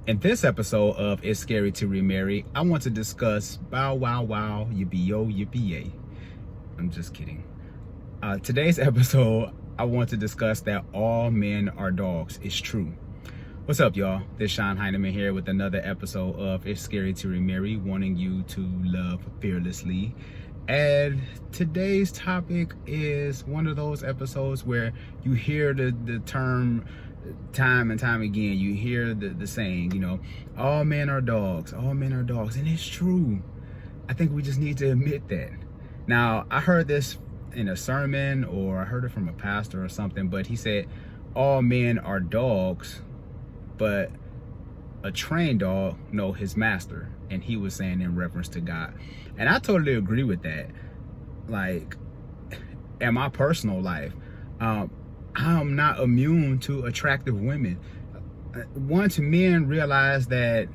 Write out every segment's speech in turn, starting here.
In this episode of It's Scary to Remarry, I want to discuss bow wow wow yippee yo yippee yay. I'm just kidding. Today's episode, I want to discuss that all men are dogs. It's true. What's up, y'all? This is Sean Heineman here with another episode of It's Scary to Remarry, wanting you to love fearlessly. And today's topic is one of those episodes where you hear the term time and time again. You hear the saying, all men are dogs, all men are dogs. And it's true. I think we just need to admit that. Now, I heard this in a sermon, or I heard it from a pastor or something, but he said all men are dogs, but a trained dog know his master. And he was saying in reference to God. And I totally agree with that. Like, in my personal life, I'm not immune to attractive women. Once men realize that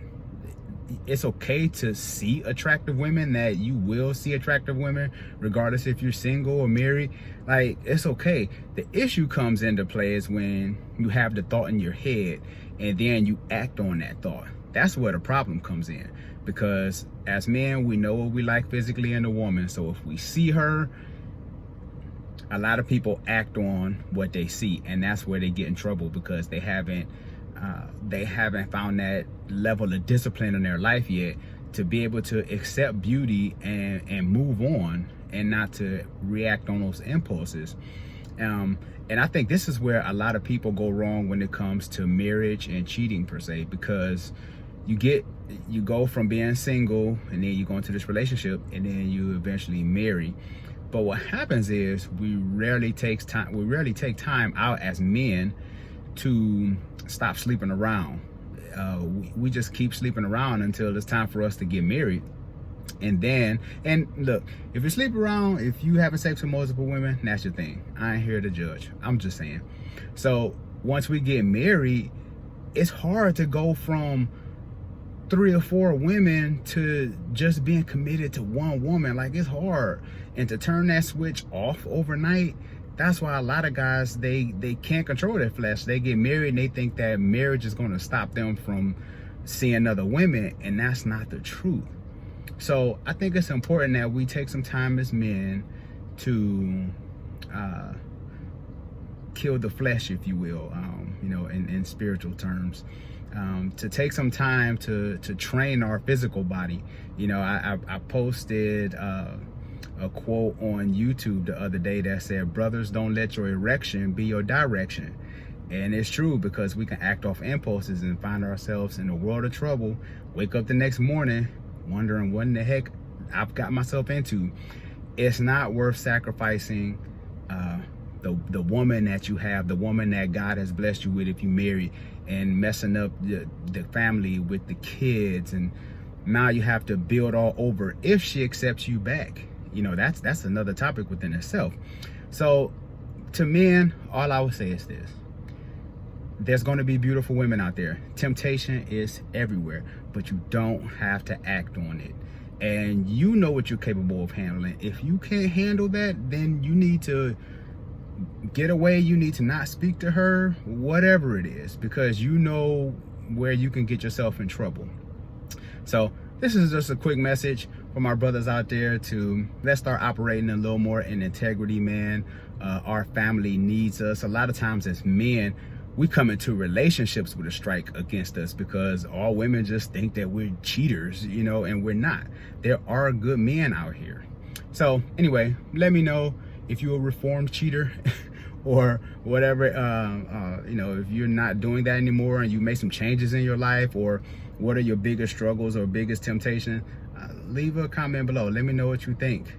it's okay to see attractive women, that you will see attractive women regardless if you're single or married, like, it's okay. The issue comes into play is when you have the thought in your head and then you act on that thought. That's where the problem comes in, because as men, we know what we like physically in a woman. So if we see her, a lot of people act on what they see, and that's where they get in trouble, because they haven't found that level of discipline in their life yet to be able to accept beauty and move on, and not to react on those impulses. And I think this is where a lot of people go wrong when it comes to marriage and cheating per se, because you go from being single and then you go into this relationship and then you eventually marry. But what happens is we rarely take time out as men to stop sleeping around. We just keep sleeping around until it's time for us to get married. And look, if you sleep around, if you having sex with multiple women, that's your thing. I ain't here to judge. I'm just saying. So once we get married, it's hard to go from 3 or 4 women to just being committed to one woman. Like, it's hard. And to turn that switch off overnight, that's why a lot of guys, they can't control their flesh. They get married and they think that marriage is going to stop them from seeing other women, and that's not the truth. So I think it's important that we take some time as men to kill the flesh, if you will, in spiritual terms. To take some time to train our physical body. I posted a quote on YouTube the other day that said, brothers, don't let your erection be your direction. And it's true, because we can act off impulses and find ourselves in a world of trouble, wake up the next morning wondering what in the heck I've got myself into. It's not worth sacrificing the woman that you have, the woman that God has blessed you with if you marry, and messing up the family with the kids, and now you have to build all over if she accepts you back. That's another topic within itself. So to men, all I would say is this: there's going to be beautiful women out there. Temptation is everywhere, but you don't have to act on it. And you know what you're capable of handling. If you can't handle that, then you need to get away. You need to not speak to her, whatever it is, because you know where you can get yourself in trouble. So this is just a quick message for my brothers out there to let's start operating a little more in integrity, man. Our family needs us. A lot of times as men, we come into relationships with a strike against us because all women just think that we're cheaters, and we're not. There are good men out here. So anyway, let me know if you're a reformed cheater or whatever, if you're not doing that anymore and you made some changes in your life, or what are your biggest struggles or biggest temptation. Leave a comment below. Let me know what you think.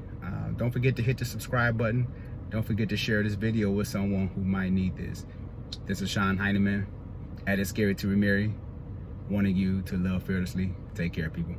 Don't forget to hit the subscribe button. Don't forget to share this video with someone who might need this. This is Sean Heineman at It's Scary to Remarry, wanting you to love fearlessly. Take care, people.